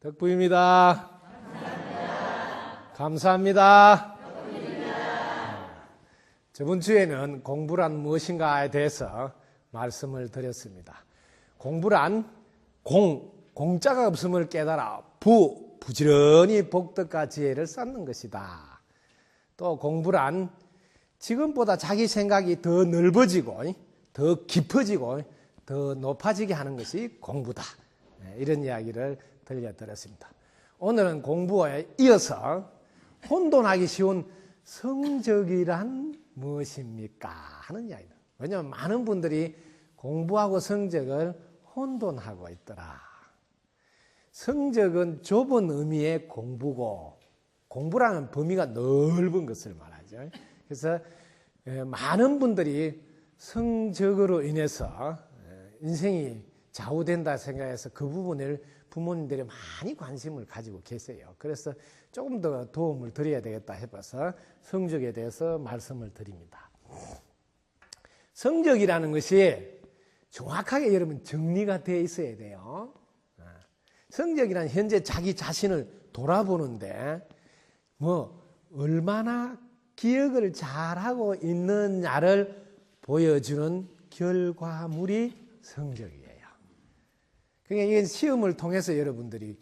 덕부입니다. 감사합니다. 저번 주에는 공부란 무엇인가에 대해서 말씀을 드렸습니다. 공부란 공자가 없음을 깨달아 부지런히 복덕과 지혜를 쌓는 것이다. 또 공부란 지금보다 자기 생각이 더 넓어지고 더 깊어지고 더 높아지게 하는 것이 공부다. 이런 이야기를 들려드렸습니다. 오늘은 공부에 이어서 혼돈하기 쉬운 성적이란 무엇입니까? 하는 이야기입니다. 왜냐하면 많은 분들이 공부하고 성적을 혼돈하고 있더라. 성적은 좁은 의미의 공부고 공부라는 범위가 넓은 것을 말하죠. 그래서 많은 분들이 성적으로 인해서 인생이 좌우된다 생각해서 그 부분을 부모님들이 많이 관심을 가지고 계세요. 그래서 조금 더 도움을 드려야 되겠다 해서 성적에 대해서 말씀을 드립니다. 성적이라는 것이 정확하게 여러분 정리가 되어 있어야 돼요. 성적이란 현재 자기 자신을 돌아보는데 얼마나 기억을 잘하고 있느냐를 보여주는 결과물이 성적이에요. 그러니까 이게 시험을 통해서 여러분들이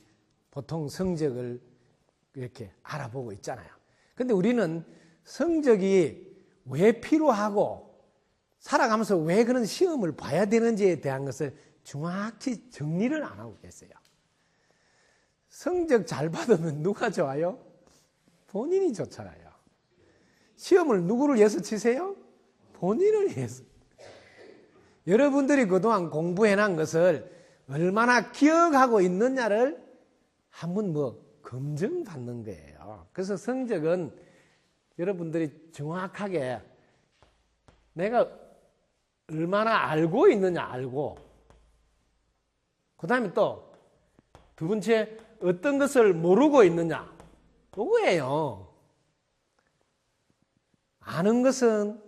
보통 성적을 이렇게 알아보고 있잖아요. 그런데 우리는 성적이 왜 필요하고 살아가면서 왜 그런 시험을 봐야 되는지에 대한 것을 정확히 정리를 안 하고 계세요. 성적 잘 받으면 누가 좋아요? 본인이 좋잖아요. 시험을 누구를 위해서 치세요? 본인을 위해서. 여러분들이 그동안 공부해놓은 것을 얼마나 기억하고 있느냐를 한번 검증받는 거예요. 그래서 성적은 여러분들이 정확하게 내가 얼마나 알고 있느냐 알고 그 다음에 또 두 번째 어떤 것을 모르고 있느냐 그거예요. 아는 것은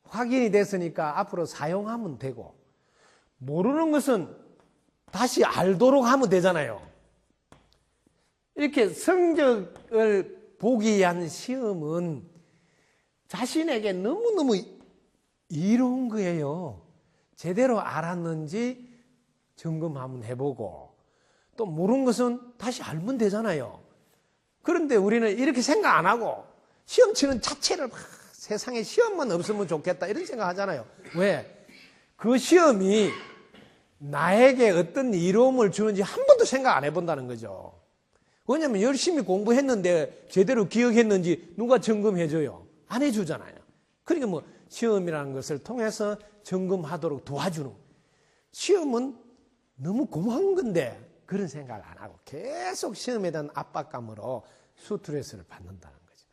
확인이 됐으니까 앞으로 사용하면 되고 모르는 것은 다시 알도록 하면 되잖아요. 이렇게 성적을 보기 위한 시험은 자신에게 너무너무 이로운 거예요. 제대로 알았는지 점검 해보고 또 모르는 것은 다시 알면 되잖아요. 그런데 우리는 이렇게 생각 안 하고 시험 치는 자체를 세상에 시험만 없으면 좋겠다 이런 생각 하잖아요. 왜? 그 시험이 나에게 어떤 이로움을 주는지 한 번도 생각 안 해본다는 거죠. 왜냐하면 열심히 공부했는데 제대로 기억했는지 누가 점검해줘요? 안 해주잖아요. 그러니까 시험이라는 것을 통해서 점검하도록 도와주는 시험은 너무 고마운 건데 그런 생각을 안 하고 계속 시험에 대한 압박감으로 스트레스를 받는다는 거죠.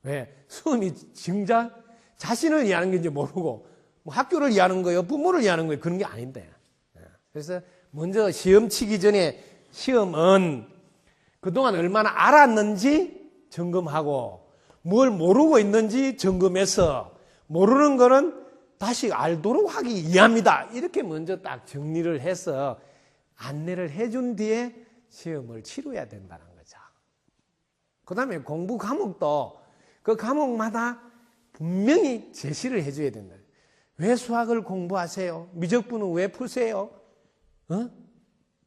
왜? 시험이 정작 자신을 위하는 건지 모르고 학교를 위하는 거예요? 부모를 위하는 거예요? 그런 게 아닌데. 그래서 먼저 시험 치기 전에 시험은 그동안 얼마나 알았는지 점검하고 뭘 모르고 있는지 점검해서 모르는 거는 다시 알도록 하기 위함이다. 이렇게 먼저 딱 정리를 해서 안내를 해준 뒤에 시험을 치러야 된다는 거죠. 그 다음에 공부 과목도 그 과목마다 분명히 제시를 해줘야 된다. 왜 수학을 공부하세요? 미적분은 왜 푸세요?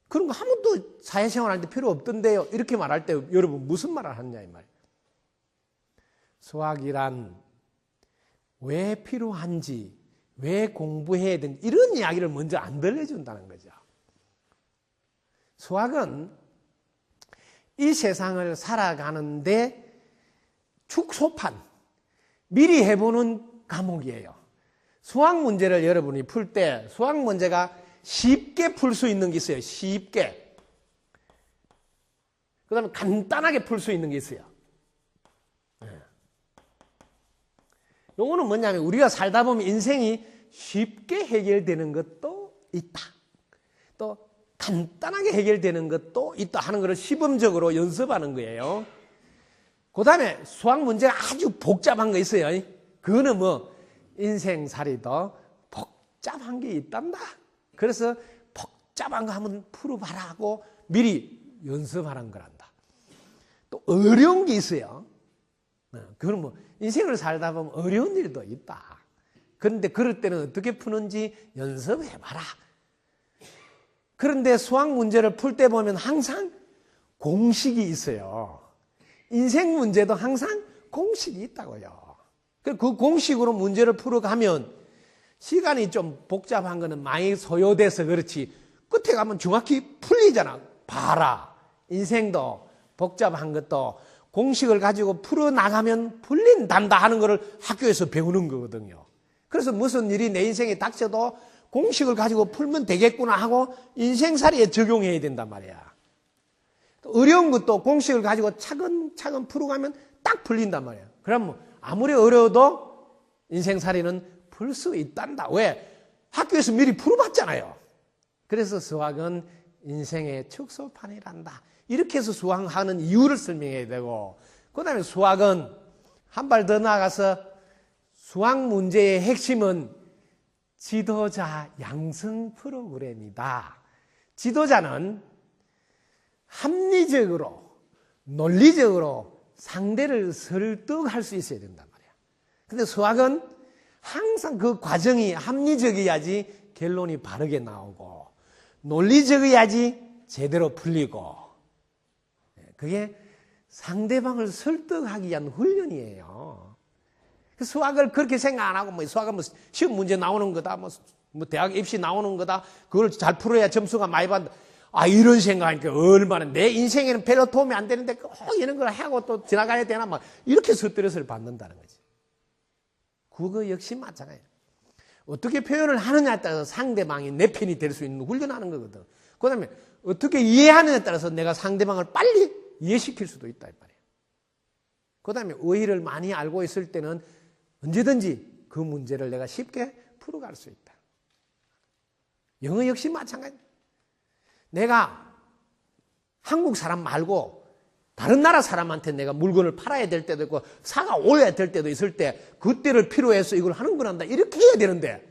그런 거 한 번도 사회생활 할 때 필요 없던데요. 이렇게 말할 때 여러분 무슨 말을 하느냐 이 말이에요. 수학이란 왜 필요한지 왜 공부해야 되는지 이런 이야기를 먼저 안 들려준다는 거죠. 수학은 이 세상을 살아가는데 축소판 미리 해보는 과목이에요. 수학 문제를 여러분이 풀 때 수학 문제가 쉽게 풀 수 있는 게 있어요. 쉽게. 그 다음에 간단하게 풀 수 있는 게 있어요. 요거는 뭐냐면 우리가 살다 보면 인생이 쉽게 해결되는 것도 있다. 또 간단하게 해결되는 것도 있다 하는 것을 시범적으로 연습하는 거예요. 그 다음에 수학 문제가 아주 복잡한 거 있어요. 그거는 인생살이 더 복잡한 게 있단다. 그래서 복잡한 거 한번 풀어봐라 하고 미리 연습하는 거란다. 또 어려운 게 있어요. 그건 뭐 인생을 살다 보면 어려운 일도 있다. 그런데 그럴 때는 어떻게 푸는지 연습해봐라. 그런데 수학 문제를 풀 때 보면 항상 공식이 있어요. 인생 문제도 항상 공식이 있다고요. 그 공식으로 문제를 풀어가면 시간이 좀 복잡한 거는 많이 소요돼서 그렇지 끝에 가면 정확히 풀리잖아. 봐라. 인생도 복잡한 것도 공식을 가지고 풀어나가면 풀린단다 하는 것을 학교에서 배우는 거거든요. 그래서 무슨 일이 내 인생에 닥쳐도 공식을 가지고 풀면 되겠구나 하고 인생살이에 적용해야 된단 말이야. 어려운 것도 공식을 가지고 차근차근 풀어가면 딱 풀린단 말이야. 그럼 아무리 어려워도 인생살이는 풀 수 있단다. 왜? 학교에서 미리 풀어봤잖아요. 그래서 수학은 인생의 축소판이란다. 이렇게 해서 수학하는 이유를 설명해야 되고, 그 다음에 수학은 한 발 더 나아가서 수학 문제의 핵심은 지도자 양성 프로그램이다. 지도자는 합리적으로, 논리적으로 상대를 설득할 수 있어야 된단 말이야. 근데 수학은 항상 그 과정이 합리적이어야지 결론이 바르게 나오고, 논리적이어야지 제대로 풀리고, 그게 상대방을 설득하기 위한 훈련이에요. 수학을 그렇게 생각 안 하고, 뭐 수학은 뭐 시험 문제 나오는 거다, 뭐 대학 입시 나오는 거다, 그걸 잘 풀어야 점수가 많이 받는다. 이런 생각하니까 얼마나 내 인생에는 별로 도움이 안 되는데 꼭 이런 걸 하고 또 지나가야 되나, 막 이렇게 스트레스를 받는다는 거지. 그거 역시 마찬가지예요. 어떻게 표현을 하느냐에 따라서 상대방이 내 편이 될 수 있는 훈련하는 거거든. 그 다음에 어떻게 이해하느냐에 따라서 내가 상대방을 빨리 이해시킬 수도 있다 이 말이에요. 그 다음에 의의를 많이 알고 있을 때는 언제든지 그 문제를 내가 쉽게 풀어갈 수 있다. 영어 역시 마찬가지예요. 내가 한국 사람 말고 다른 나라 사람한테 내가 물건을 팔아야 될 때도 있고 사가 올려야 될 때도 있을 때 그때를 필요해서 이걸 하는 거란다. 이렇게 해야 되는데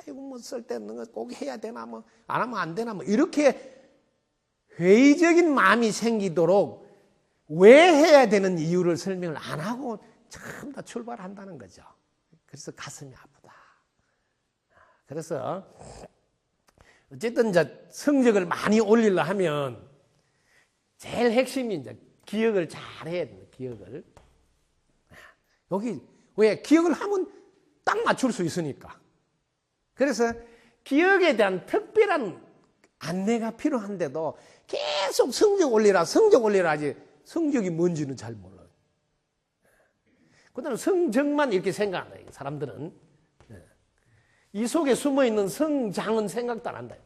이거 뭐 쓸데없는 거 꼭 해야 되나, 뭐 안 하면 안 되나, 뭐 이렇게 회의적인 마음이 생기도록 왜 해야 되는 이유를 설명을 안 하고 전부 다 출발한다는 거죠. 그래서 가슴이 아프다. 그래서 어쨌든 이제 성적을 많이 올리려 하면 제일 핵심이 이제 기억을 잘 해야 됩니다. 기억을. 여기 왜 기억을 하면 딱 맞출 수 있으니까. 그래서 기억에 대한 특별한 안내가 필요한데도 계속 성적 올리라 하지 성적이 뭔지는 잘 몰라요. 그다음에 성적만 이렇게 생각한다. 사람들은 이 속에 숨어있는 성장은 생각도 안 한다.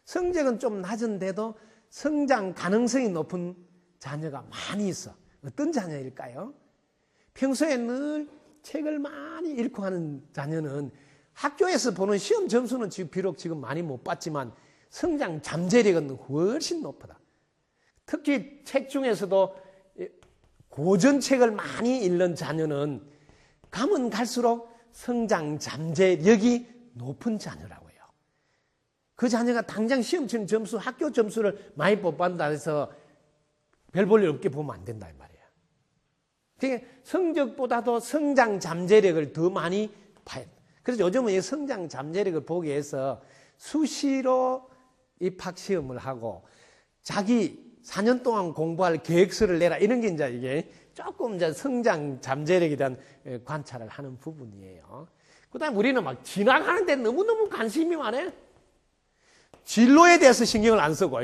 성적은 좀 낮은데도 성장 가능성이 높은 자녀가 많이 있어. 어떤 자녀일까요? 평소에 늘 책을 많이 읽고 하는 자녀는 학교에서 보는 시험 점수는 비록 지금 많이 못 받지만 성장 잠재력은 훨씬 높다. 특히 책 중에서도 고전책을 많이 읽는 자녀는 가면 갈수록 성장 잠재력이 높은 자녀라고요. 그 자녀가 당장 시험 점수, 학교 점수를 많이 못 받는다 해서 별 볼 일 없게 보면 안 된다 이 말이에요. 그러니까 성적보다도 성장 잠재력을 더 많이 봐야 돼. 그래서 요즘은 이 성장 잠재력을 보기 위해서 수시로 입학시험을 하고 자기 4년 동안 공부할 계획서를 내라, 이런 게 이제 이게 조금 이제 성장 잠재력에 대한 관찰을 하는 부분이에요. 그 다음에 우리는 막 지나가는데 너무너무 관심이 많아요. 진로에 대해서 신경을 안 쓰고,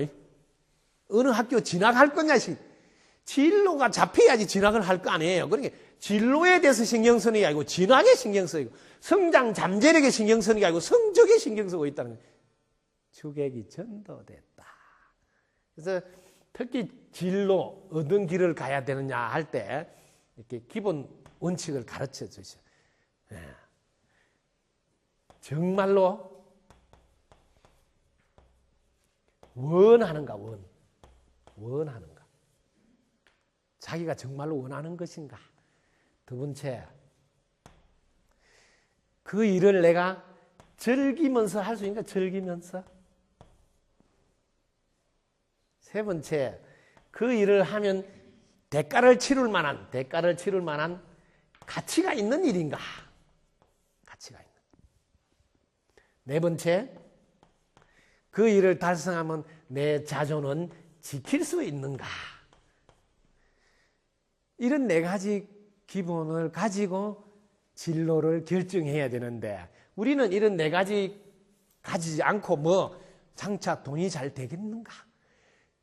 어느 학교 진학할 거냐, 진로가 잡혀야지 진학을 할 거 아니에요. 그러니까 진로에 대해서 신경 쓰는 게 아니고 진학에 신경 쓰고, 성장 잠재력에 신경 쓰는 게 아니고 성적에 신경 쓰고 있다는 거예요. 주객이 전도됐다. 그래서 특히 진로, 어떤 길을 가야 되느냐 할 때 이렇게 기본 원칙을 가르쳐 주셔. 정말로 원하는가, 원하는가. 자기가 정말로 원하는 것인가. 두 번째, 그 일을 내가 즐기면서 할 수 있는가, 즐기면서. 세 번째, 그 일을 하면 대가를 치를 만한 가치가 있는 일인가? 가치가 있는. 네 번째, 그 일을 달성하면 내 자존은 지킬 수 있는가? 이런 네 가지 기본을 가지고 진로를 결정해야 되는데 우리는 이런 네 가지 가지지 않고 장차 돈이 잘 되겠는가?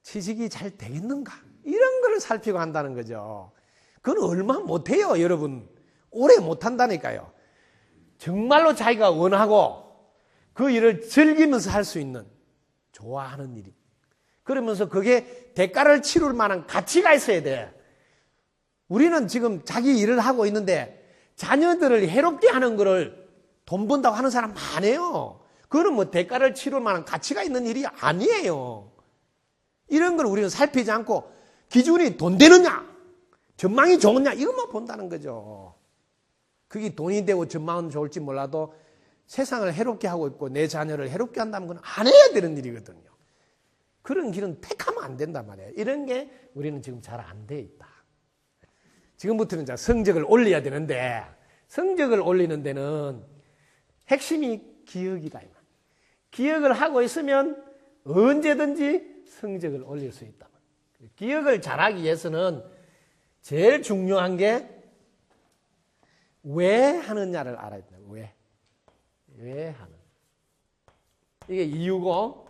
취직이 잘 되겠는가? 이런 거를 살피고 한다는 거죠. 그건 얼마 못해요, 여러분. 오래 못한다니까요. 정말로 자기가 원하고 그 일을 즐기면서 할 수 있는 좋아하는 일이. 그러면서 그게 대가를 치를 만한 가치가 있어야 돼. 우리는 지금 자기 일을 하고 있는데 자녀들을 해롭게 하는 거를 돈 번다고 하는 사람 많아요. 그거는 대가를 치를 만한 가치가 있는 일이 아니에요. 이런 걸 우리는 살피지 않고 기준이 돈 되느냐, 전망이 좋으냐 이것만 본다는 거죠. 그게 돈이 되고 전망은 좋을지 몰라도 세상을 해롭게 하고 있고 내 자녀를 해롭게 한다면 그건 안 해야 되는 일이거든요. 그런 길은 택하면 안 된단 말이에요. 이런 게 우리는 지금 잘 안 돼 있다. 지금부터는 이제 성적을 올려야 되는데 성적을 올리는 데는 핵심이 기억이다. 기억을 하고 있으면 언제든지 성적을 올릴 수 있다. 기억을 잘하기 위해서는 제일 중요한 게 왜 하느냐를 알아야 된다. 왜 하는. 이게 이유고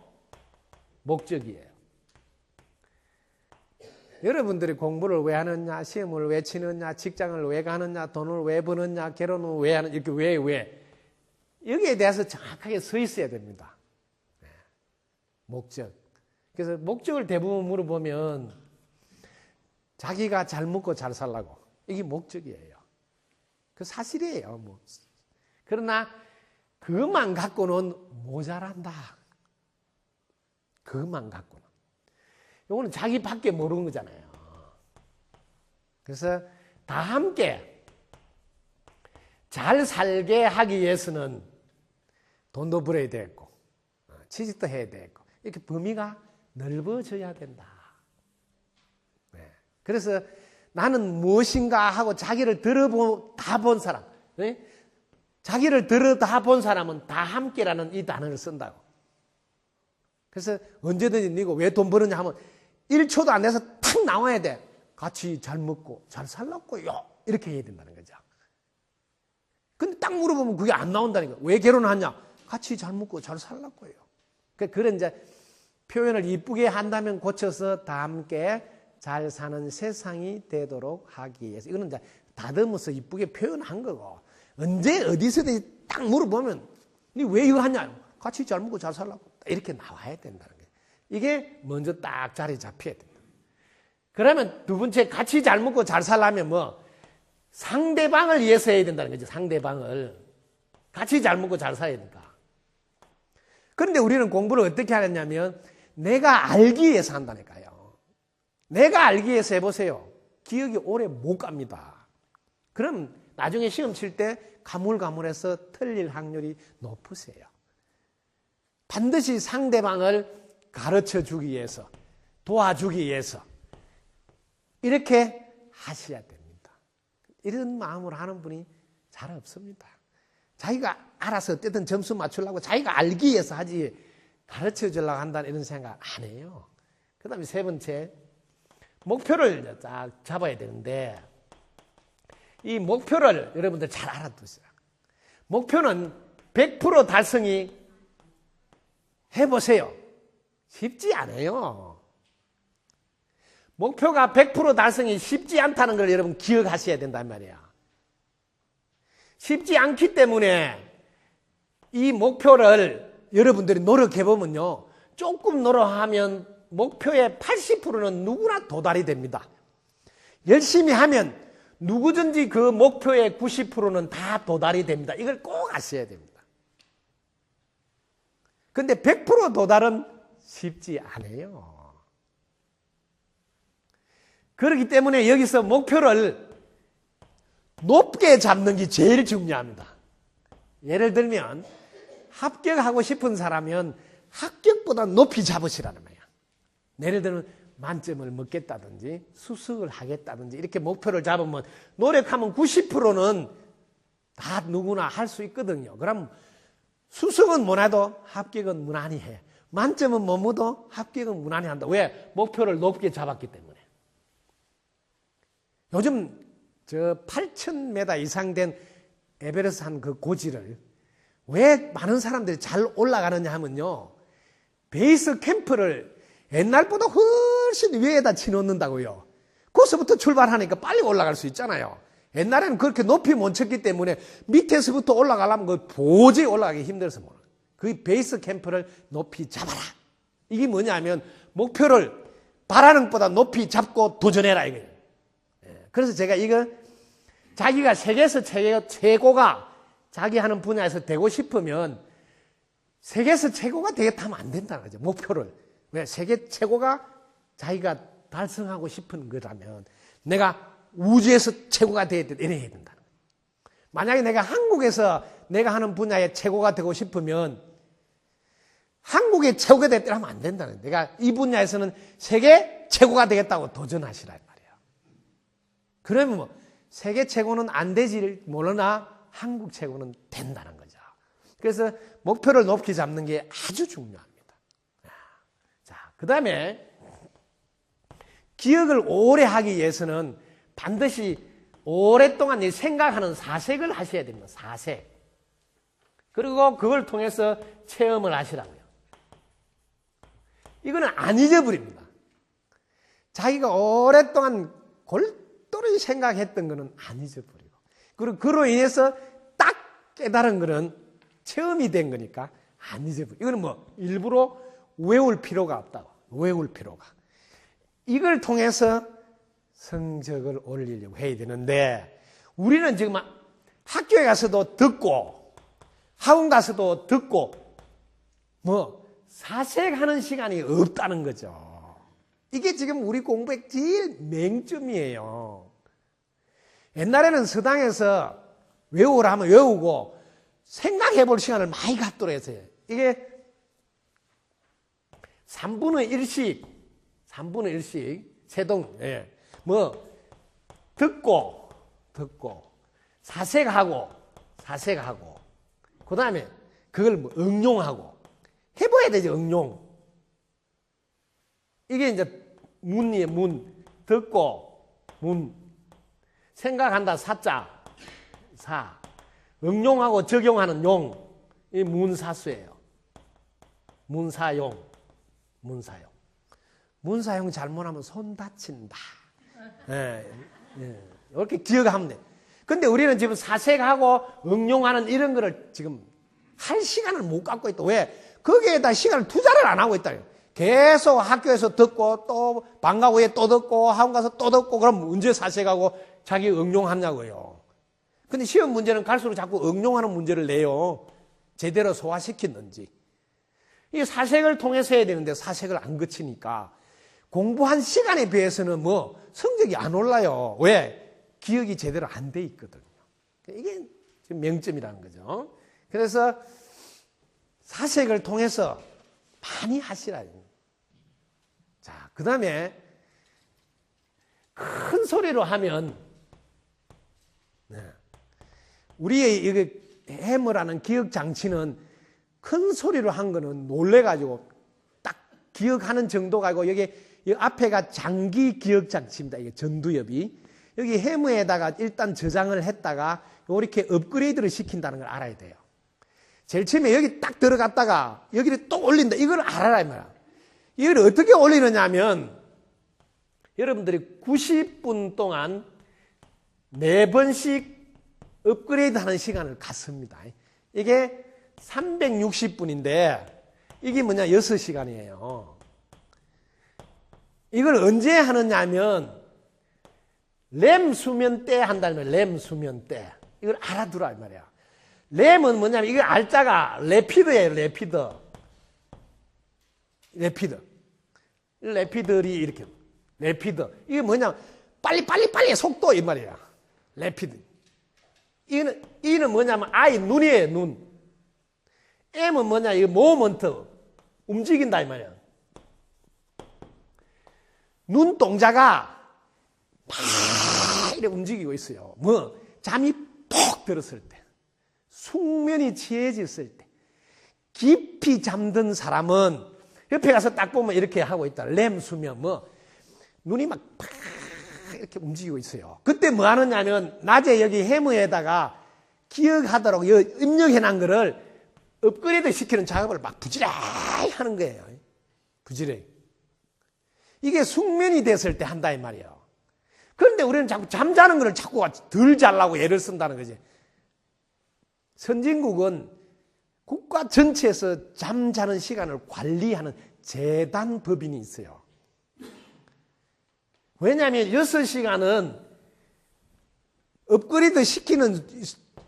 목적이에요. 여러분들이 공부를 왜 하느냐, 시험을 왜 치느냐, 직장을 왜 가느냐, 돈을 왜 버느냐, 결혼을 왜 하느냐, 이렇게 왜. 여기에 대해서 정확하게 서 있어야 됩니다. 목적. 그래서 목적을 대부분 물어보면 자기가 잘 먹고 잘 살라고. 이게 목적이에요. 그 사실이에요. 그러나 그것만 갖고는 모자란다. 그것만 갖고는. 이거는 자기밖에 모르는 거잖아요. 그래서 다 함께 잘 살게 하기 위해서는 돈도 벌어야 되겠고 취직도 해야 되겠고 이렇게 범위가 넓어져야 된다. 네. 그래서 나는 무엇인가 하고 자기를 다 본 사람, 네? 자기를 다 본 사람은 다 함께라는 이 단어를 쓴다고. 그래서 언제든지 니가 왜 돈 버느냐 하면 1초도 안 돼서 탁 나와야 돼. 같이 잘 먹고 잘 살라고요. 이렇게 해야 된다는 거죠. 근데 딱 물어보면 그게 안 나온다니까. 왜 결혼하냐? 같이 잘 먹고 잘 살라고요. 그런 이제 표현을 이쁘게 한다면 고쳐서 다 함께 잘 사는 세상이 되도록 하기 위해서. 이거는 이제 다듬어서 이쁘게 표현한 거고. 언제 어디서든 딱 물어보면 니 왜 이거 하냐? 같이 잘 먹고 잘 살라고. 이렇게 나와야 된다는 거예요. 이게 먼저 딱 자리 잡혀야 된다. 그러면 두 번째 같이 잘 먹고 잘 살려면 상대방을 위해서 해야 된다는 거죠. 상대방을. 같이 잘 먹고 잘 살아야 되니까. 그런데 우리는 공부를 어떻게 하느냐면 내가 알기 위해서 한다니까요. 내가 알기 위해서 해보세요. 기억이 오래 못 갑니다. 그럼 나중에 시험 칠 때 가물가물해서 틀릴 확률이 높으세요. 반드시 상대방을 가르쳐 주기 위해서, 도와주기 위해서 이렇게 하셔야 됩니다. 이런 마음으로 하는 분이 잘 없습니다. 자기가 알아서 어쨌든 점수 맞추려고 자기가 알기 위해서 하지 가르쳐 주려고 한다는 이런 생각 안 해요. 그 다음에 세 번째, 목표를 딱 잡아야 되는데 이 목표를 여러분들 잘 알아두세요. 목표는 100% 달성이 해보세요. 쉽지 않아요. 목표가 100% 달성이 쉽지 않다는 걸 여러분 기억하셔야 된단 말이야. 쉽지 않기 때문에 이 목표를 여러분들이 노력해보면요. 조금 노력하면 목표의 80%는 누구나 도달이 됩니다. 열심히 하면 누구든지 그 목표의 90%는 다 도달이 됩니다. 이걸 꼭 아셔야 됩니다. 근데 100% 도달은 쉽지 않아요. 그렇기 때문에 여기서 목표를 높게 잡는 게 제일 중요합니다. 예를 들면 합격하고 싶은 사람은 합격보다 높이 잡으시라는 거예요. 예를 들면 만점을 먹겠다든지 수석을 하겠다든지 이렇게 목표를 잡으면 노력하면 90%는 다 누구나 할 수 있거든요. 그럼 수석은 못해도 합격은 무난히 해. 만점은 못 먹어도 합격은 무난히 한다. 왜? 목표를 높게 잡았기 때문에. 요즘 저 8,000m 이상 된 에베레스트 산 그 고지를 왜 많은 사람들이 잘 올라가느냐 하면요. 베이스 캠프를 옛날보다 훨씬 위에다 치놓는다고요. 거기서부터 출발하니까 빨리 올라갈 수 있잖아요. 옛날에는 그렇게 높이 못 쳤기 때문에 밑에서부터 올라가려면 그 도저히 올라가기 힘들어서 못 올라가요. 그 베이스 캠프를 높이 잡아라. 이게 뭐냐면 목표를 바라는 것보다 높이 잡고 도전해라 이거예요. 그래서 제가 이거 자기가 세계에서 최고가 자기 하는 분야에서 되고 싶으면 세계에서 최고가 되겠다면 안 된다는 거죠. 목표를. 왜? 세계 최고가 자기가 달성하고 싶은 거라면 내가 우주에서 최고가 되겠다 이래야 된다는 거예요. 만약에 내가 한국에서 내가 하는 분야에 최고가 되고 싶으면 한국의 최고가 되겠다 하면 안 된다는 거예요. 내가 이 분야에서는 세계 최고가 되겠다고 도전하시란 말이에요. 그러면 뭐 세계 최고는 안 되지를 모르나 한국 최고는 된다는 거죠. 그래서 목표를 높게 잡는 게 아주 중요합니다. 자, 그 다음에 기억을 오래 하기 위해서는 반드시 오랫동안 생각하는 사색을 하셔야 됩니다. 사색. 그리고 그걸 통해서 체험을 하시라고요. 이거는 안 잊어버립니다. 자기가 오랫동안 골똘히 생각했던 거는 안 잊어버리고 그리고 그로 인해서 딱 깨달은 거는 체험이 된 거니까 안 잊어버리고 이거는 뭐 일부러 외울 필요가 없다고. 외울 필요가. 이걸 통해서 성적을 올리려고 해야 되는데 우리는 지금 학교에 가서도 듣고 학원 가서도 듣고 뭐 사색하는 시간이 없다는 거죠. 이게 지금 우리 공부의 제일 맹점이에요. 옛날에는 서당에서 외우라 하면 외우고 생각해 볼 시간을 많이 갖도록 했어요. 이게 3분의 1씩 세동, 뭐, 듣고, 사색하고, 그 다음에 그걸 뭐 응용하고, 해봐야 되죠, 응용. 이게 이제 문이에요, 문. 듣고, 문. 생각한다, 사자, 사. 응용하고 적용하는 용. 이 문사수예요. 문사용. 문사용 잘못하면 손 다친다. 이렇게 기억하면 돼. 근데 우리는 지금 사색하고 응용하는 이런 거를 지금 할 시간을 못 갖고 있다. 왜? 거기에다 시간을 투자를 안 하고 있다. 계속 학교에서 듣고 또 방과 후에 또 듣고 학원 가서 또 듣고 그럼 언제 사색하고 자기 응용하냐고요. 근데 시험 문제는 갈수록 자꾸 응용하는 문제를 내요. 제대로 소화시켰는지. 이 사색을 통해서 해야 되는데 사색을 안 거치니까 공부한 시간에 비해서는 뭐 성적이 안 올라요. 왜? 기억이 제대로 안 돼 있거든요. 이게 지금 명점이라는 거죠. 그래서 사색을 통해서 많이 하시라. 자, 그 다음에 큰 소리로 하면 우리의 이게 해머라는 기억 장치는 큰 소리로 한 거는 놀래가지고 딱 기억하는 정도가 아니고 여기 앞에가 장기 기억 장치입니다. 이게 전두엽이. 여기 해머에다가 일단 저장을 했다가 이렇게 업그레이드를 시킨다는 걸 알아야 돼요. 제일 처음에 여기 딱 들어갔다가 여기를 또 올린다. 이걸 알아라 이 말이야. 이걸 어떻게 올리느냐 하면 여러분들이 90분 동안 4번씩 업그레이드 하는 시간을 갖습니다. 이게 360분인데 이게 뭐냐 6시간이에요. 이걸 언제 하느냐 하면 램 수면 때 한다는 거예요. 램 수면 때. 이걸 알아두라 이 말이야. 램은 뭐냐면 이거 알자가 레피드예요. 레피들이 이렇게 레피드. 이게 뭐냐 빨리 속도 이 말이야. 레피드. 이는 뭐냐면 아이 눈이에요. 눈. M은 뭐냐 이거 모먼트 움직인다 이 말이야. 눈동자가 막 이렇게 움직이고 있어요. 뭐 잠이 푹 들었을 때, 숙면이 취해졌을 때, 깊이 잠든 사람은 옆에 가서 딱 보면 이렇게 하고 있다. 렘 수면, 뭐 눈이 막 이렇게 움직이고 있어요. 그때 뭐 하느냐면 낮에 여기 해머에다가 기억하도록 입력해놓은 거를 업그레이드 시키는 작업을 막 부지런히 하는 거예요. 부지런히. 이게 숙면이 됐을 때 한다 이 말이에요. 그런데 우리는 자꾸 잠자는 거를 자꾸 덜 자려고 애를 쓴다는 거지. 선진국은 국가 전체에서 잠자는 시간을 관리하는 재단법인이 있어요. 왜냐하면 6시간은 업그레이드 시키는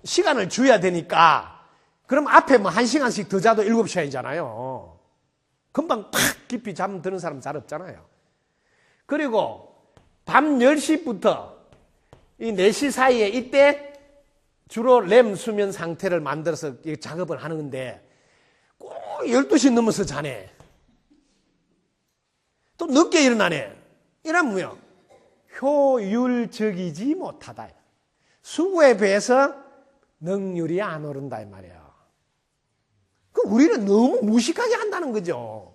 시간을 줘야 되니까, 그럼 앞에 뭐 1시간씩 더 자도 7시간이잖아요. 금방 팍 깊이 잠드는 사람 잘 없잖아요. 그리고 밤 10시부터 이 4시 사이에 이때 주로 렘 수면 상태를 만들어서 작업을 하는데 꼭 12시 넘어서 자네. 또 늦게 일어나네. 이러면 뭐야? 효율적이지 못하다. 수고에 비해서 능률이 안 오른다 이 말이에요. 그 우리는 너무 무식하게 한다는 거죠.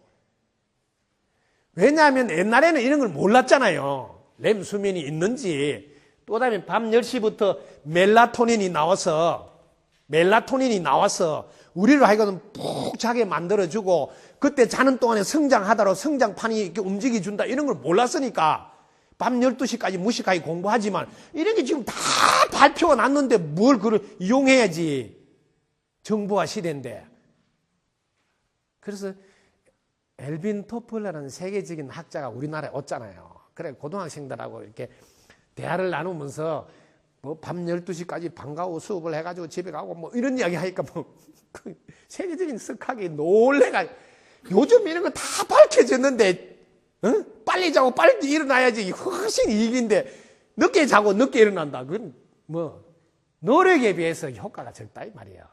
왜냐하면 옛날에는 이런 걸 몰랐잖아요. 렘 수면이 있는지. 또 다음에 밤 10시부터 멜라토닌이 나와서 우리를 하여금 푹 자게 만들어주고, 그때 자는 동안에 성장하도록 성장판이 이렇게 움직여준다 이런 걸 몰랐으니까 밤 12시까지 무식하게 공부하지만, 이런 게 지금 다 발표가 났는데 뭘 그걸 이용해야지. 정보화 시대인데. 그래서 엘빈 토플러라는 세계적인 학자가 우리나라에 왔잖아요. 그래 고등학생들하고 이렇게 대화를 나누면서 뭐 밤 12시까지 방과후 수업을 해가지고 집에 가고 뭐 이런 이야기 하니까 뭐 그 세계적인 석학이 놀래가, 요즘 이런 거 다 밝혀졌는데 빨리 자고 빨리 일어나야지 훨씬 이익인데 늦게 자고 늦게 일어난다. 그건 뭐 노력에 비해서 효과가 적다 이 말이에요.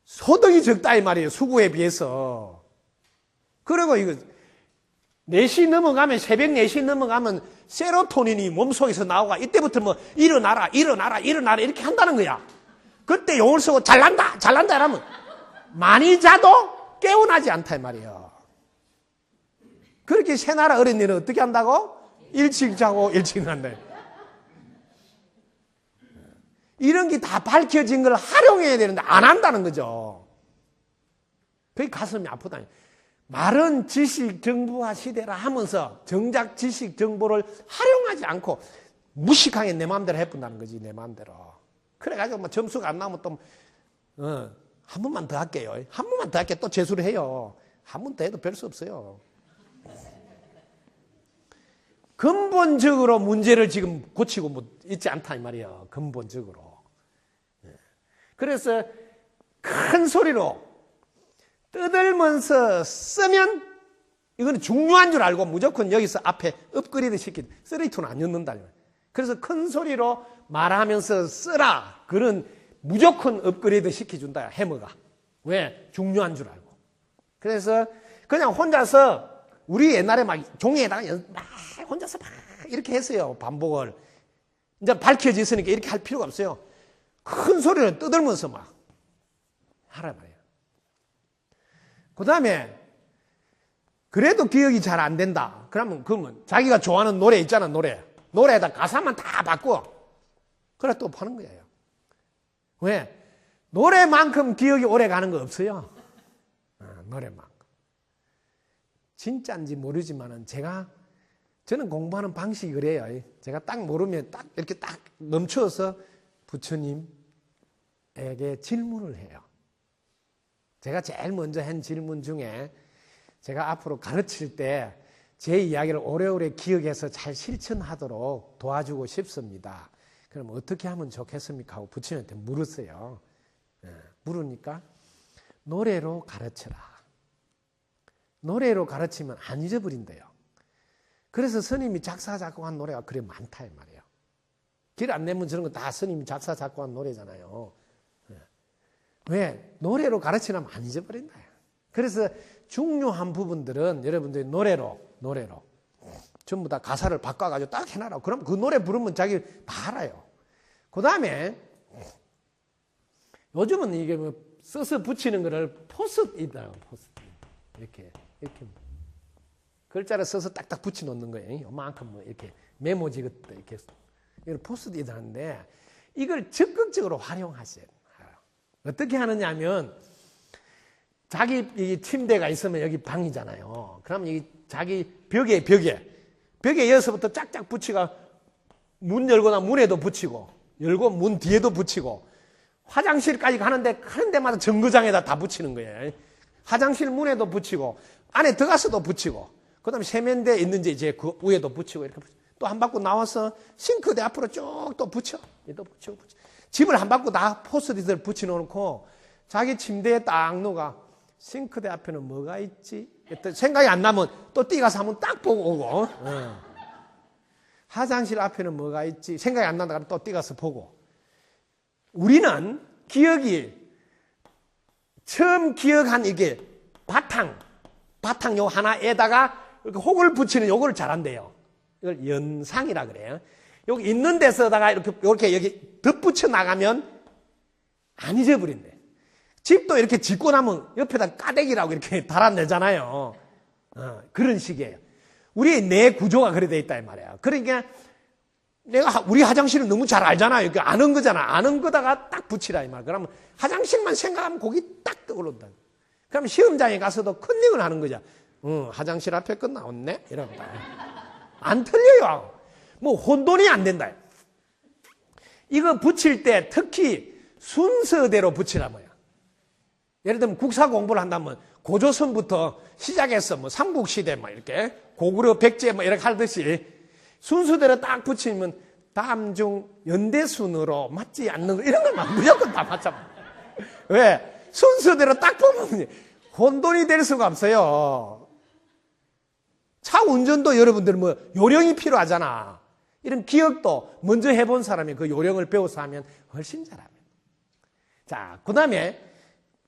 소득이 적다 이 말이에요. 수고에 비해서. 그리고 이거 4시 넘어가면, 새벽 4시 넘어가면 세로토닌이 몸속에서 나오고, 이때부터 뭐 일어나라 이렇게 한다는 거야. 그때 용을 쓰고 잘난다 이러면 많이 자도 깨어나지 않다 이 말이에요. 그렇게 새나라 어린이는 어떻게 한다고? 일찍 자고 일찍 일어난다. 이런 게 다 밝혀진 걸 활용해야 되는데 안 한다는 거죠. 그게 가슴이 아프다. 말은 지식 정보화 시대라 하면서 정작 지식 정보를 활용하지 않고 무식하게 내 마음대로 해본다는 거지, 내 마음대로. 그래가지고 뭐 점수가 안 나오면 또, 한 번만 더 할게요. 한 번만 더 할게 또 재수를 해요. 한 번 더 해도 별 수 없어요. 근본적으로 문제를 지금 고치고 뭐 있지 않다 이 말이에요. 근본적으로. 그래서 큰 소리로 떠들면서 쓰면 이거는 중요한 줄 알고 무조건 여기서 앞에 업그레이드 시킨 쓰레기통은 안 엮는다. 그래서 큰 소리로 말하면서 쓰라. 그런 무조건 업그레이드 시켜준다. 해머가. 왜? 중요한 줄 알고. 그래서 그냥 혼자서 우리 옛날에 막 종이에다가 막 혼자서 막 이렇게 했어요. 반복을. 이제 밝혀졌으니까 이렇게 할 필요가 없어요. 큰 소리를 떠들면서 막 하란 말이에요. 그 다음에 그래도 기억이 잘 안 된다. 그러면 자기가 좋아하는 노래 있잖아, 노래에다 가사만 다 바꿔. 그래 또 파는 거예요. 왜? 노래만큼 기억이 오래 가는 거 없어요. 노래만큼. 진짜인지 모르지만은 저는 공부하는 방식이 그래요. 제가 딱 모르면 딱 이렇게 딱 멈춰서 부처님에게 질문을 해요. 제가 제일 먼저 한 질문 중에 제가 앞으로 가르칠 때 제 이야기를 오래오래 기억해서 잘 실천하도록 도와주고 싶습니다. 그럼 어떻게 하면 좋겠습니까? 하고 부처님한테 물었어요. 물으니까 노래로 가르쳐라. 노래로 가르치면 안 잊어버린대요. 그래서 스님이 작사 작곡한 노래가 그래 많다 이 말이에요. 길 안 내면 저런 거 다 스님이 작사 작곡한 노래잖아요. 왜? 노래로 가르치면 안 잊어버린다. 그래서 중요한 부분들은 여러분들이 노래로 전부 다 가사를 바꿔가지고 딱 해놔라. 그럼 그 노래 부르면 자기 다 알아요. 그 다음에 요즘은 이게 뭐 써서 붙이는 거를 포스트잇이라고, 포스트잇. 이렇게 글자를 써서 딱딱 붙여 놓는 거예요. 요만큼 뭐 이렇게 메모지 같다 이렇게. 이걸 포스트잇 하는데 이걸 적극적으로 활용하세요. 어떻게 하느냐 하면 자기 이 침대가 있으면 여기 방이잖아요. 그럼 이 자기 벽에 여기서부터 짝짝 붙이가 문 열거나 문에도 붙이고 열고 문 뒤에도 붙이고 화장실까지 가는 데마다 정거장에다 다 붙이는 거예요. 화장실 문에도 붙이고 안에 들어가서도 붙이고 그다음에 세면대 있는지 이제 그 위에도 붙이고 이렇게 또 한 바퀴 나와서 싱크대 앞으로 쭉 또 붙여. 또 붙이고. 집을 한 바퀴 다 포스트잇을 붙여놓고 자기 침대에 딱 누가 싱크대 앞에는 뭐가 있지? 생각이 안 나면 또 뛰가서 한번 딱 보고 오고 화장실 앞에는 뭐가 있지? 생각이 안 난다 그러면 또 뛰가서 보고 우리는 기억이 처음 기억한 이게 바탕 요 하나에다가 혹을 붙이는 요거를 잘한대요. 이걸 연상이라 그래요. 여기 있는 데서다가 이렇게 여기 덧붙여 나가면 안 잊어버린대. 집도 이렇게 짓고 나면 옆에다 까대기라고 이렇게 달아내잖아요. 그런 식이에요. 우리의 내 구조가 그래 돼 있다 이 말이야. 그러니까 우리 화장실은 너무 잘 알잖아요. 이렇게 아는 거잖아. 아는 거다가 딱 붙이라 이 말. 그러면 화장실만 생각하면 거기 딱 떠오른다. 그럼 시험장에 가서도 컨닝을 하는 거죠. 화장실 앞에 거 나왔네? 이러고. 안 틀려요. 뭐 혼돈이 안 된다. 이거 붙일 때 특히 순서대로 붙이라 뭐야. 예를 들면 국사 공부를 한다면 고조선부터 시작해서 뭐 삼국시대 뭐 이렇게 고구려 백제 뭐 이렇게 하듯이 순서대로 딱 붙이면 다음 중 연대순으로 맞지 않는 거 이런 것만 무조건 다 맞춰. 왜? 순서대로 딱 보면 혼돈이 될 수가 없어요. 차 운전도 여러분들 뭐 요령이 필요하잖아. 이런 기억도 먼저 해본 사람이 그 요령을 배워서 하면 훨씬 잘합니다. 자, 그 다음에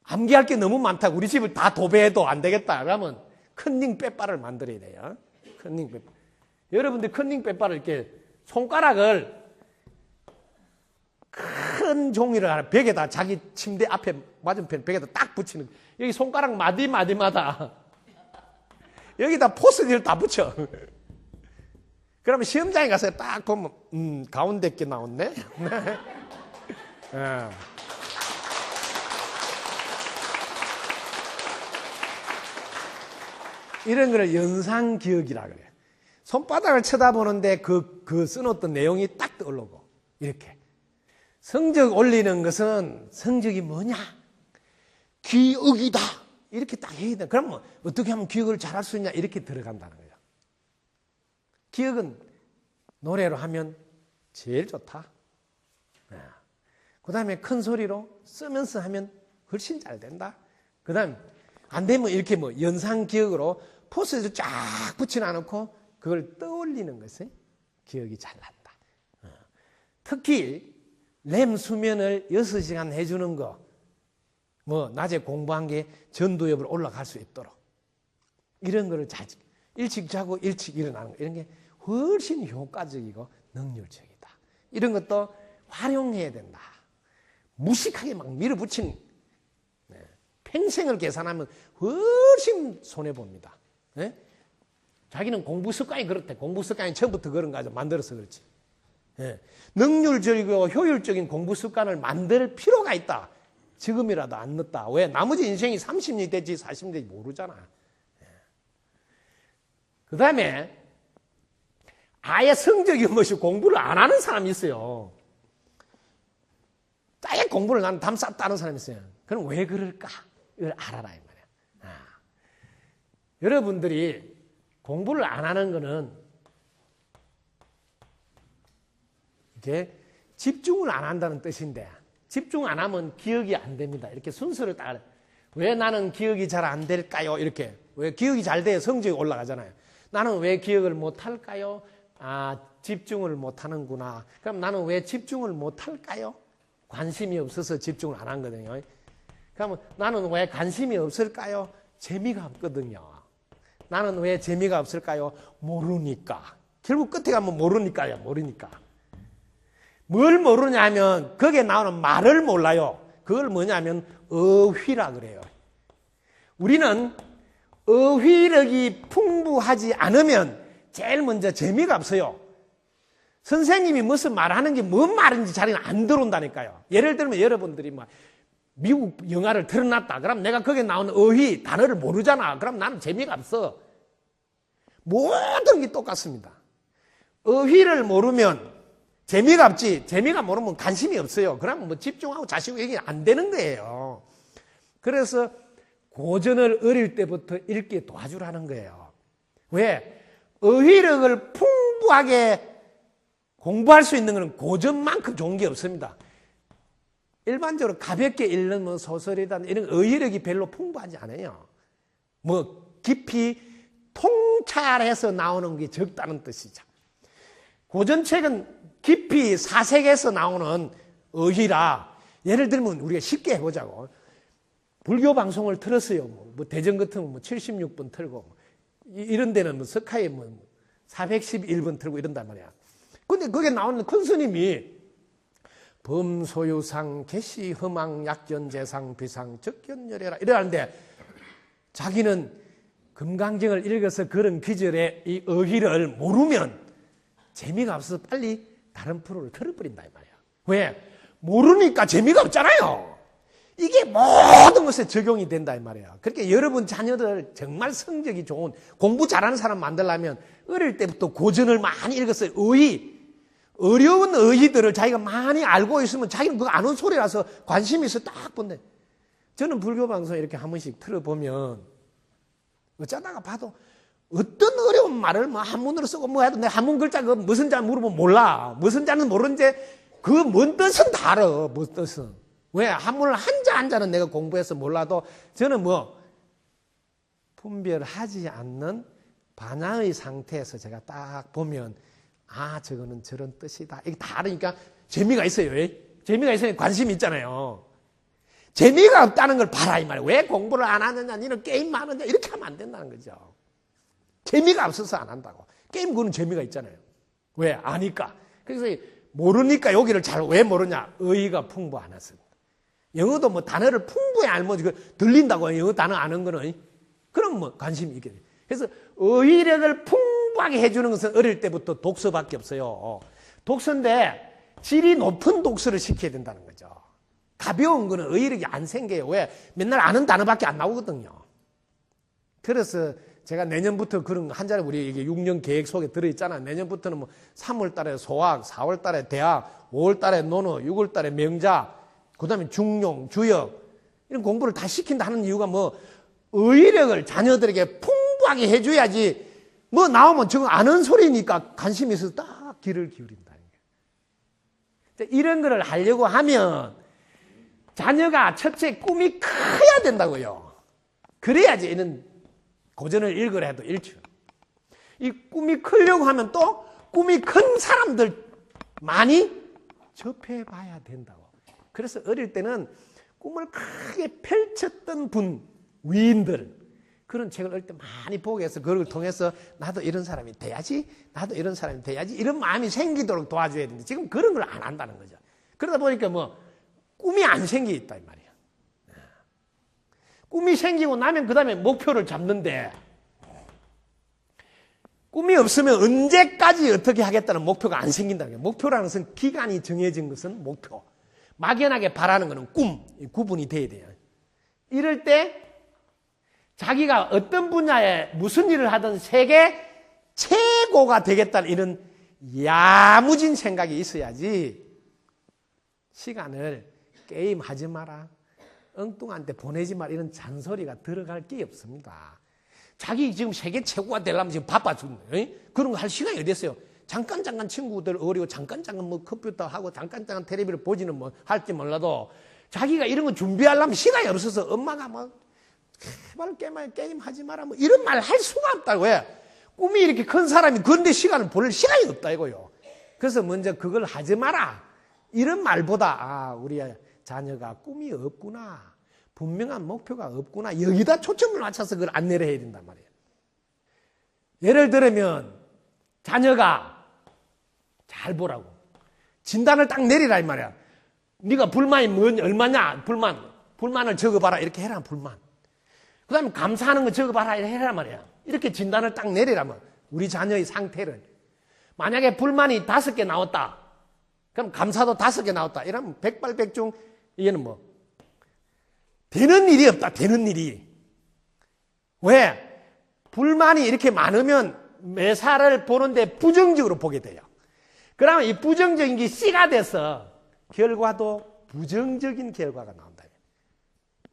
암기할 게 너무 많다. 우리 집을 다 도배해도 안 되겠다. 그러면 컨닝 빼빠를 만들어야 돼요. 컨닝 빼빠. 여러분들 컨닝 빼빠를 이렇게 손가락을 큰 종이를 하나 벽에다 자기 침대 앞에 맞은편 벽에다 딱 붙이는 거예요. 여기 손가락 마디마다 여기다 포스트잇을 다 붙여. 그러면 시험장에 가서 딱 보면 가운데 게 나왔네. 이런 거를 연상기억이라 그래요. 손바닥을 쳐다보는데 그 써놓던 내용이 딱 떠오르고 이렇게. 성적 올리는 것은 성적이 뭐냐? 기억이다. 이렇게 딱 해야 돼. 그럼 어떻게 하면 기억을 잘할 수 있냐? 이렇게 들어간다는 거예요. 기억은 노래로 하면 제일 좋다. 그 다음에 큰 소리로 쓰면서 하면 훨씬 잘 된다. 그 다음에 안 되면 이렇게 뭐 연상 기억으로 포스를 쫙 붙여놔 놓고 그걸 떠올리는 것이 기억이 잘 난다. 특히 램 수면을 6시간 해주는 거, 뭐 낮에 공부한 게 전두엽으로 올라갈 수 있도록 이런 거를 일찍 자고 일찍 일어나는 거, 이런 게 훨씬 효과적이고 능률적이다. 이런 것도 활용해야 된다. 무식하게 막 밀어붙이는 평생을 계산하면 훨씬 손해봅니다. 네? 자기는 공부 습관이 그렇대. 공부 습관이 처음부터 그런 거 가지고 만들어서 그렇지. 네. 능률적이고 효율적인 공부 습관을 만들 필요가 있다. 지금이라도 안 늦다. 왜? 나머지 인생이 30년이 될지 40년이 될지 모르잖아. 네. 그 다음에 아예 성적이 없이 공부를 안 하는 사람이 있어요. 아예 공부를 나는 담 쌌다는 사람이 있어요. 그럼 왜 그럴까? 이걸 알아라 이 말이야. 여러분들이 공부를 안 하는 거는 이게 집중을 안 한다는 뜻인데, 집중 안 하면 기억이 안 됩니다. 이렇게 순서를 따라. 왜 나는 기억이 잘 안 될까요? 이렇게. 왜 기억이 잘 돼야 성적이 올라가잖아요. 나는 왜 기억을 못 할까요? 집중을 못 하는구나. 그럼 나는 왜 집중을 못 할까요? 관심이 없어서 집중을 안 하거든요. 그러면 나는 왜 관심이 없을까요? 재미가 없거든요. 나는 왜 재미가 없을까요? 모르니까. 결국 끝에 가면 모르니까요. 모르니까. 뭘 모르냐 하면 거기에 나오는 말을 몰라요. 그걸 뭐냐면 어휘라 그래요. 우리는 어휘력이 풍부하지 않으면 제일 먼저 재미가 없어요. 선생님이 무슨 말하는 게 뭔 말인지 잘 안 들어온다니까요. 예를 들면 여러분들이 막 미국 영화를 틀어놨다. 그럼 내가 거기에 나오는 어휘, 단어를 모르잖아. 그럼 나는 재미가 없어. 모든 게 똑같습니다. 어휘를 모르면 재미가 없지. 재미가 모르면 관심이 없어요. 그러면 뭐 집중하고 자시고 이게 안 되는 거예요. 그래서 고전을 어릴 때부터 읽게 도와주라는 거예요. 왜? 어휘력을 풍부하게 공부할 수 있는 것은 고전만큼 좋은 게 없습니다. 일반적으로 가볍게 읽는 뭐 소설이다 이런 어휘력이 별로 풍부하지 않아요. 뭐 깊이 통찰해서 나오는 게 적다는 뜻이죠. 고전책은 깊이 사색해서 나오는 어휘라. 예를 들면 우리가 쉽게 해보자고. 불교 방송을 틀었어요. 뭐 대전 같은 뭐 76번 틀고 이런 데는 뭐 석하에 뭐 411번 틀고 이런단 말이야. 근데 거기에 나오는 큰 스님이 범소유상 개시 흠왕 약견재상 비상 적견열애라 이러는데 자기는 금강경을 읽어서 그런 기절의 이 어휘를 모르면 재미가 없어서 빨리 다른 프로를 틀어버린다 이 말이야. 왜? 모르니까 재미가 없잖아요. 이게 모든 것에 적용이 된다 이 말이야. 그렇게 여러분 자녀들 정말 성적이 좋은 공부 잘하는 사람 만들려면 어릴 때부터 고전을 많이 읽었어요. 어려운 어휘들을 자기가 많이 알고 있으면 자기는 그거 아는 소리라서 관심이 있어 딱 본대. 저는 불교 방송 이렇게 한 번씩 틀어보면 어쩌다가 봐도 어떤 어려운 말을 뭐 한문으로 쓰고 뭐 해도 내 한문 글자 그 무슨 자 물어보면 몰라. 무슨 자는 모르는데 그 뭔 뜻은 다 알아. 뭔 뜻은. 왜? 한문을 한자 한자는 내가 공부해서 몰라도 저는 뭐 분별하지 않는 반야의 상태에서 제가 딱 보면 아 저거는 저런 뜻이다. 이게 다 알으니까 재미가 있어요. 왜? 재미가 있으면 관심이 있잖아요. 재미가 없다는 걸 봐라 이 말이에요. 왜 공부를 안 하느냐 니는 게임만 하느냐 이렇게 하면 안 된다는 거죠. 재미가 없어서 안 한다고. 게임 그거는 재미가 있잖아요. 왜? 아니까. 그래서 모르니까 여기를 잘 왜 모르냐? 어휘가 풍부 안 해서. 영어도 뭐 단어를 풍부히 알면 들린다고 영어 단어 아는 거는 그럼 뭐 관심이 있게 돼. 그래서 어휘력을 풍부하게 해주는 것은 어릴 때부터 독서밖에 없어요. 독서인데 질이 높은 독서를 시켜야 된다는 거죠. 가벼운 거는 어휘력이 안 생겨요. 왜? 맨날 아는 단어밖에 안 나오거든요. 그래서 제가 내년부터 그런 한자리 우리 이게 6년 계획 속에 들어있잖아요. 내년부터는 뭐 3월 달에 소학, 4월 달에 대학, 5월 달에 논어, 6월 달에 명자, 그 다음에 중용, 주역 이런 공부를 다 시킨다 하는 이유가 뭐 어휘력을 자녀들에게 풍부하게 해줘야지 뭐 나오면 저거 아는 소리니까 관심이 있어서 딱 귀를 기울인다는 거예요. 이런 거를 하려고 하면 자녀가 첫째 꿈이 커야 된다고요. 그래야지 이런 고전을 읽으라 해도 읽죠. 이 꿈이 크려고 하면 또 꿈이 큰 사람들 많이 접해봐야 된다고. 그래서 어릴 때는 꿈을 크게 펼쳤던 위인들 그런 책을 어릴 때 많이 보게 해서 그걸 통해서 나도 이런 사람이 돼야지 나도 이런 사람이 돼야지 이런 마음이 생기도록 도와줘야 되는데 지금 그런 걸 안 한다는 거죠. 그러다 보니까 뭐 꿈이 안 생겨 있다 이 말이에요. 꿈이 생기고 나면 그 다음에 목표를 잡는데 꿈이 없으면 언제까지 어떻게 하겠다는 목표가 안 생긴다는 거예요. 목표라는 것은 기간이 정해진 것은 목표. 막연하게 바라는 것은 꿈. 구분이 돼야 돼요. 이럴 때 자기가 어떤 분야에 무슨 일을 하든 세계 최고가 되겠다는 이런 야무진 생각이 있어야지 시간을 게임하지 마라. 엉뚱한테 보내지 마 이런 잔소리가 들어갈 게 없습니다. 자기 지금 세계 최고가 되려면 지금 바빠 죽는 그런 거 할 시간이 어디 있어요. 잠깐 친구들 어리고 잠깐 뭐 컴퓨터 하고 잠깐 텔레비를 보지는 뭐 할지 몰라도 자기가 이런 거 준비하려면 시간이 없어서 엄마가 뭐 제발 게임 하지 마라 뭐 이런 말 할 수가 없다고. 왜? 꿈이 이렇게 큰 사람이 그런데 시간을 보낼 시간이 없다 이거요. 그래서 먼저 그걸 하지 마라 이런 말보다 아 우리 자녀가 꿈이 없구나. 분명한 목표가 없구나. 여기다 초점을 맞춰서 그걸 안내를 해야 된단 말이에요. 예를 들면 자녀가 잘 보라고 진단을 딱 내리라 이 말이야. 네가 불만이 얼마냐? 불만을 적어봐라 이렇게 해라. 불만. 그 다음에 감사하는 거 적어봐라 이렇게 해라 말이야. 이렇게 진단을 딱 내리라면 우리 자녀의 상태를. 만약에 불만이 5개 나왔다. 그럼 감사도 5개 나왔다. 이러면 백발백중 이게는 뭐 되는 일이 없다. 되는 일이. 왜? 불만이 이렇게 많으면 매사를 보는데 부정적으로 보게 돼요. 그러면 이 부정적인 게 씨가 돼서 결과도 부정적인 결과가 나온다.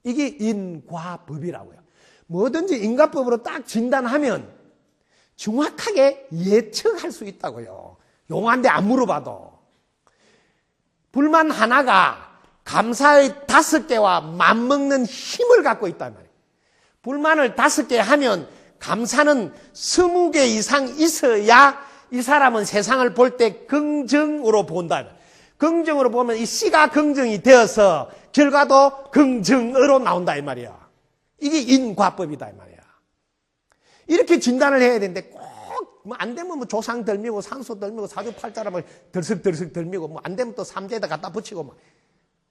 이게 인과법이라고요. 뭐든지 인과법으로 딱 진단하면 정확하게 예측할 수 있다고요. 용한데 안 물어봐도. 불만 하나가 감사의 5개와 맞먹는 힘을 갖고 있단 말이에요. 불만을 5개 하면 감사는 20개 이상 있어야 이 사람은 세상을 볼 때 긍정으로 본다. 긍정으로 보면 이 씨가 긍정이 되어서 결과도 긍정으로 나온다 이 말이야. 이게 인과법이다 이 말이야. 이렇게 진단을 해야 되는데 꼭 뭐 안 되면 뭐 조상 덜미고 산소 덜미고 사주팔자를 뭐 덜썩덜썩 덜미고 뭐 안 되면 또 삼재에다 갖다 붙이고 막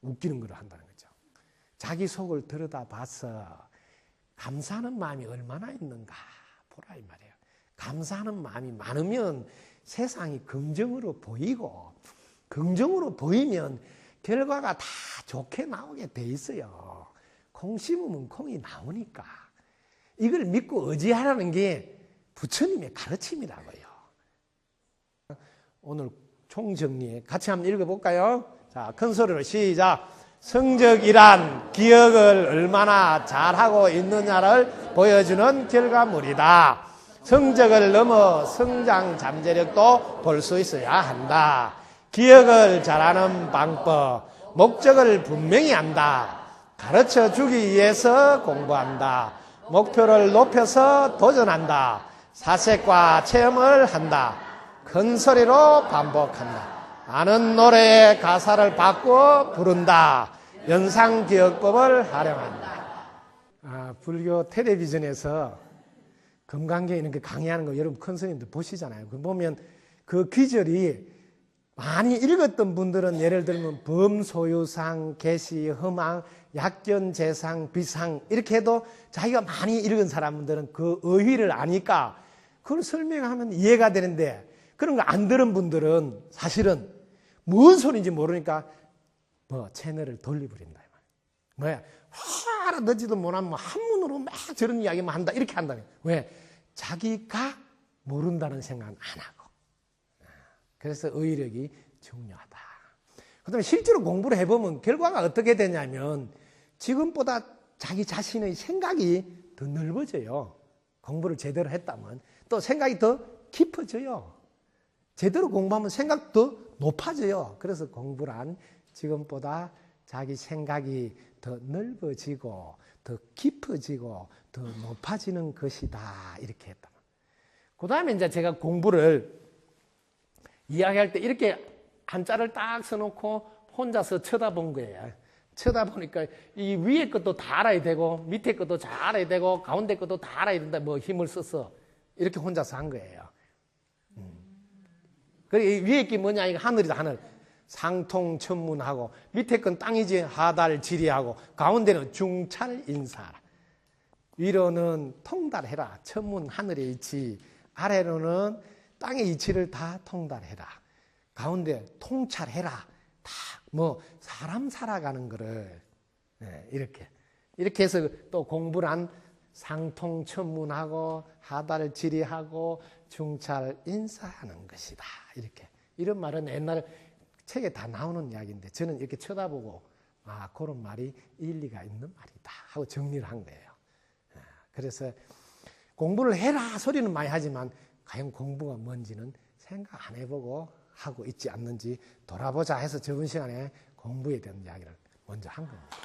웃기는 걸 한다는 거죠. 자기 속을 들여다봐서 감사하는 마음이 얼마나 있는가 보라 이 말이에요. 감사하는 마음이 많으면 세상이 긍정으로 보이고 긍정으로 보이면 결과가 다 좋게 나오게 돼 있어요. 콩 심으면 콩이 나오니까. 이걸 믿고 의지하라는 게 부처님의 가르침이라고요. 오늘 총정리에 같이 한번 읽어볼까요? 자, 큰 소리로 시작. 성적이란 기억을 얼마나 잘하고 있느냐를 보여주는 결과물이다. 성적을 넘어 성장 잠재력도 볼 수 있어야 한다. 기억을 잘하는 방법, 목적을 분명히 한다. 가르쳐 주기 위해서 공부한다. 목표를 높여서 도전한다. 사색과 체험을 한다. 큰 소리로 반복한다. 아는 노래의 가사를 바꿔 부른다. 연상기억법을 활용한다. 불교 텔레비전에서 금강경 이런 게 강의하는 거 여러분 큰 스님들 보시잖아요. 그 보면 그 귀절이 많이 읽었던 분들은 예를 들면 범소유상, 계시, 허망, 약견, 재상, 비상 이렇게 해도 자기가 많이 읽은 사람들은 그 의의를 아니까 그걸 설명하면 이해가 되는데 그런 거 안 들은 분들은 사실은 무슨 소리인지 모르니까 뭐 채널을 돌려버린다. 뭐야? 알아듣지도 못하면 한문으로 막 저런 이야기만 한다 이렇게 한다는 거예요. 왜? 자기가 모른다는 생각은 안 하고. 그래서 의력이 중요하다. 그 다음에 실제로 공부를 해보면 결과가 어떻게 되냐면 지금보다 자기 자신의 생각이 더 넓어져요. 공부를 제대로 했다면. 또 생각이 더 깊어져요. 제대로 공부하면 생각도 높아져요. 그래서 공부란 지금보다 자기 생각이 더 넓어지고 더 깊어지고 더 높아지는 것이다. 이렇게 했다. 그 다음에 이제 제가 공부를 이야기할 때 이렇게 한자를 딱 써놓고 혼자서 쳐다본 거예요. 쳐다보니까 이 위에 것도 다 알아야 되고 밑에 것도 잘 알아야 되고 가운데 것도 다 알아야 된다. 뭐 힘을 써서 이렇게 혼자서 한 거예요. 그리고 위에 게 뭐냐? 이거 하늘이다, 하늘. 상통천문하고 밑에 건 땅이지 하달지리하고 가운데는 중찰인사라. 위로는 통달해라. 천문 하늘의 이치. 아래로는 땅의 이치를 다 통달해라. 가운데 통찰해라. 다 뭐 사람 살아가는 거를 이렇게 해서 또 공부를 한 상통천문하고 하달지리하고 중찰인사하는 것이다. 이렇게 이런 말은 옛날 책에 다 나오는 이야기인데 저는 이렇게 쳐다보고 그런 말이 일리가 있는 말이다 하고 정리를 한 거예요. 그래서 공부를 해라 소리는 많이 하지만 과연 공부가 뭔지는 생각 안 해보고 하고 있지 않는지 돌아보자 해서 저번 시간에 공부에 대한 이야기를 먼저 한 겁니다.